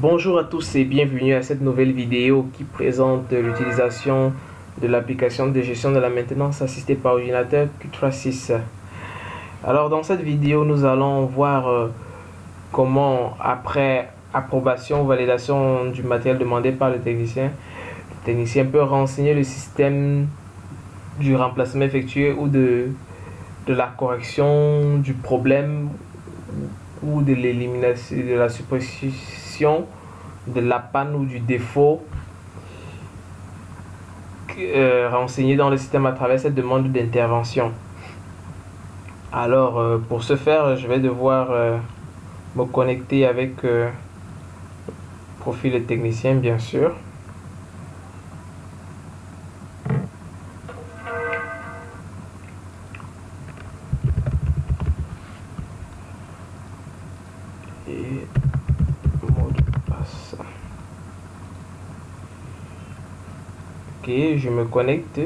Bonjour à tous et bienvenue à cette nouvelle vidéo qui présente l'utilisation de l'application de gestion de la maintenance assistée par ordinateur Q36. Alors dans cette vidéo, nous allons voir comment, après approbation ou validation du matériel demandé par le technicien peut renseigner le système du remplacement effectué ou de la correction du problème ou de l'élimination de la suppression de la panne ou du défaut renseigné dans le système à travers cette demande d'intervention. Alors pour ce faire, je vais devoir me connecter avec le profil de technicien, bien sûr. Et mot de passe. Ok, je me connecte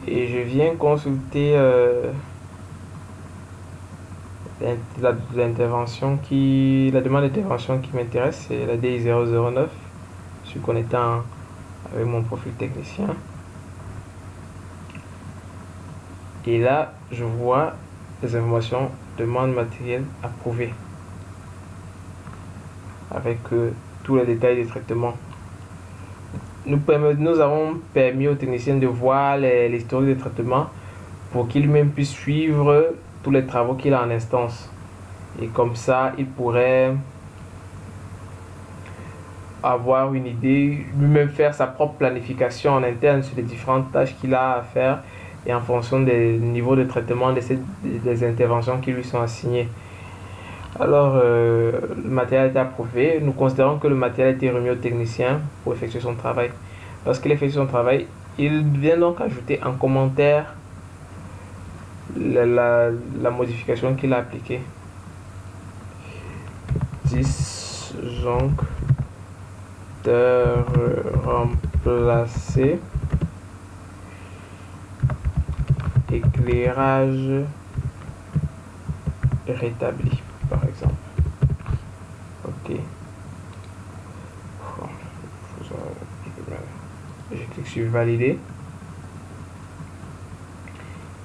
et je viens consulter l'intervention la demande d'intervention qui m'intéresse, c'est la DI009. Je suis connecté avec mon profil technicien. Et là, je vois les informations demande matériel approuvé avec tous les détails des traitements. Nous avons permis au technicien de voir l'historique des traitements pour qu'il même puisse suivre tous les travaux qu'il a en instance. Et comme ça, il pourrait avoir une idée, lui-même faire sa propre planification en interne sur les différentes tâches qu'il a à faire et en fonction des niveaux de traitement des interventions qui lui sont assignées. Alors, le matériel a été approuvé. Nous considérons que le matériel a été remis au technicien pour effectuer son travail. Lorsqu'il effectue son travail, il vient donc ajouter en commentaire la modification qu'il a appliquée. Disjoncteur remplacé, éclairage rétabli, par exemple. Ok. Je clique sur valider.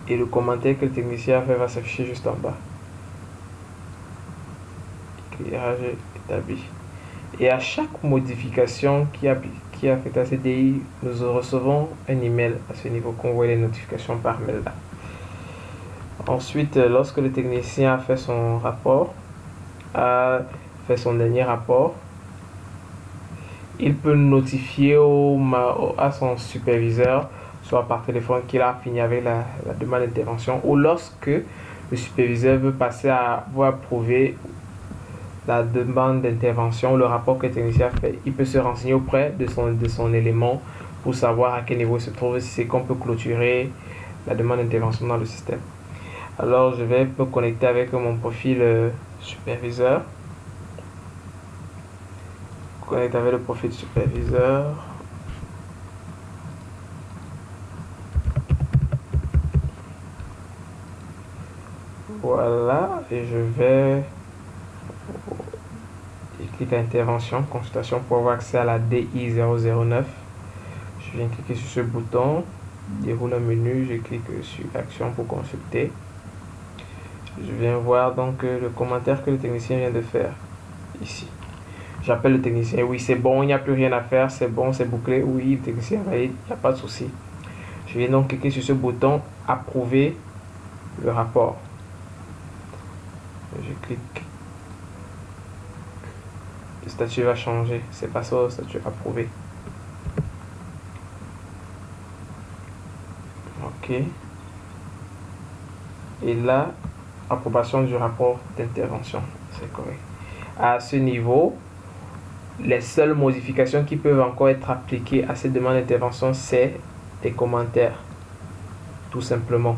Et le commentaire que le technicien a fait va s'afficher juste en bas. Éclairage établi. Et à chaque modification qui affecte la CDI, nous recevons un email à ce niveau qu'on voit les notifications par mail là. Ensuite, lorsque le technicien a fait son rapport, a fait son dernier rapport, il peut notifier à son superviseur, soit par téléphone, qu'il a fini avec la demande d'intervention, ou lorsque le superviseur veut passer à approuver la demande d'intervention, le rapport que le technicien a fait, il peut se renseigner auprès de son élément pour savoir à quel niveau il se trouve, si c'est qu'on peut clôturer la demande d'intervention dans le système. Alors je vais me connecter avec mon profil superviseur. Connecter avec le profil superviseur. Voilà, et je vais cliquer à intervention, consultation pour avoir accès à la DI009. Je viens cliquer sur ce bouton, déroule un menu, je clique sur action pour consulter. Je viens voir donc le commentaire que le technicien vient de faire ici. J'appelle le technicien, oui c'est bon, il n'y a plus rien à faire, c'est bon, c'est bouclé, oui, le technicien valide, il n'y a pas de souci. Je viens donc cliquer sur ce bouton, approuver le rapport. Je clique. Le statut va changer, c'est passé au statut approuvé. Ok. Et là, approbation du rapport d'intervention, c'est correct. À ce niveau, les seules modifications qui peuvent encore être appliquées à cette demande d'intervention, c'est des commentaires, tout simplement.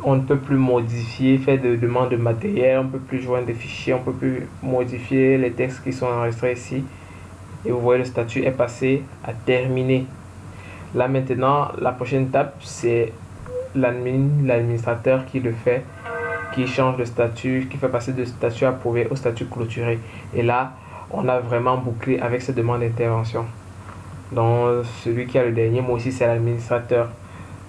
On ne peut plus modifier, faire de demandes de matériel, on ne peut plus joindre des fichiers, on ne peut plus modifier les textes qui sont enregistrés ici. Et vous voyez, le statut est passé à terminer. Là maintenant, la prochaine étape, c'est l'administrateur qui le fait, qui change de statut, qui fait passer de statut approuvé au statut clôturé. Et là, on a vraiment bouclé avec cette demande d'intervention. Donc, celui qui a le dernier mot aussi, c'est l'administrateur.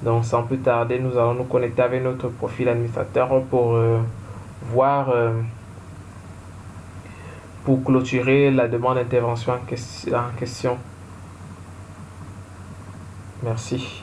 Donc, sans plus tarder, nous allons nous connecter avec notre profil administrateur pour voir, pour clôturer la demande d'intervention en question. Merci.